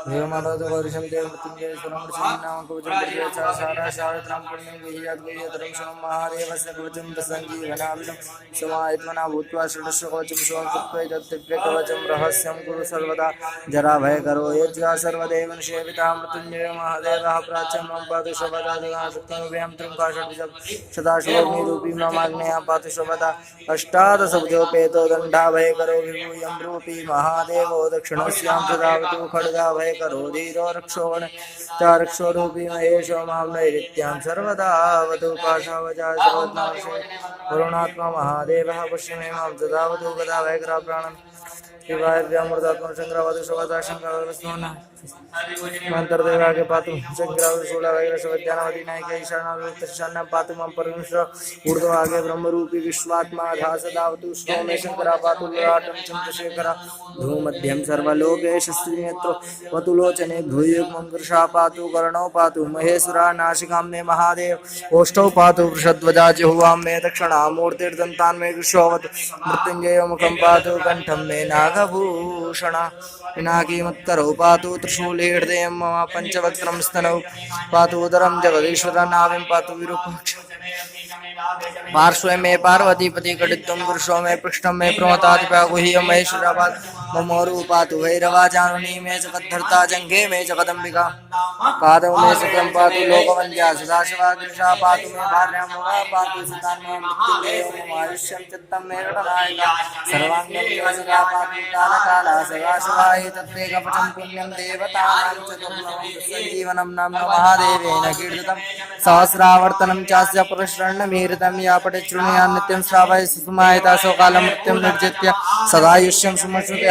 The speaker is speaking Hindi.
देवमाता गौरीशं देव मृत्युंजय स्वरं नाम कवचं प्रजय सारा शारदां पुण्यं गुह्यात् गुह्यतरं शरणं महादेवस्य कवचं प्रसञ्जीवनाभिधं समायत्मना भूत्वा षडस्य कवचं सोमकृत्वै तत्त्वे कवचं रहस्यं कुरु सर्वदा जरा भयकरो यज्ञा सर्वदेव सेविता मृत्युंजय महादेवः प्राच्यं मम पातु सर्वदा जगन्नाथं त्रिंकाशद्विजं सदाशिवग्निरूपी ममाग्नेयः पातु सर्वदा अष्टादशभुजोपेतो दण्डा भयकरो विभूयं रूपी महादेवो दक्षिणस्यां सदावतु खड्गा भयकरो धीरो रक्षोण चारक्षोरूपी महेशो मां नैऋत्यां सर्वदा वधु पाशावजा सर्वज्ञाशे करुणात्मा महादेवः पश्चिमे मां सदावतु गदा भयकरा प्राणं शिवायव्यामृतात्मा शङ्करावतु सर्वदा शङ्करस्मोन मंत्रदेवागे पातु शङ्करावतुशूलावैरसवज्ञानवदीनायके शरणागतशरणं पातु मम परमेश्वर ऊर्ध्वभागे ब्रह्मरूपी विश्वात्मा धासदावतु श्रोमे शङ्करा पातु ललाटं चन्द्रशेखर भ्रूमध्यं सर्वलोकेश श्रीनेत्रो वतुलोचने भूयुग्मं वृषा पातु कर्णौ पातु महेश्वरा नासिकां मे महादेव ओष्ठौ पातु वृषध्वजा जिह्वां मे दक्षिणामूर्तिर्दन्तां मे कृशोवतु मृत्युञ्जयो मुखं पातु कण्ठं मे नागभूषण पिनाकीमुत्तरौ पातु त्रिशूले हृदयं मम पञ्चवक्त्रं स्तनौ पातु उदरं जगदीश्वर नाभिं पातु विरूपाक्ष पार्श्वे मे पार्वतीपति कटित्वं पुरुषो मे पृष्ठं मे प्रमतादिपा गुह्यं महेश्वरापाद ममोरु पातु भैरवा जानुनी मे जगद्धर्ता जङ्घे मे जगदम्बिका पादौ मे सकलं पातु लोकवन्द्या सदाशिवा गिरिशा पातु मे भार्यां मम पातु सुतान्मा मृत्युञ्जयो मम आयुष्यं चित्तं मे रटनायिका सर्वाङ्गं मे सदा पातु कालकाला सदाशिवाय तत्ते कवचं पुण्यं देवतानां च सञ्जीवनं नाम्ना महादेवेन कीर्तितं सहस्रावर्तनं चास्य पुरुषरणमीरितं या पठे शृणुयान् नित्यं श्रावय सुसमायिता स्वकालं मृत्युं निर्जित्य सदायुष्यं सुमश्नुते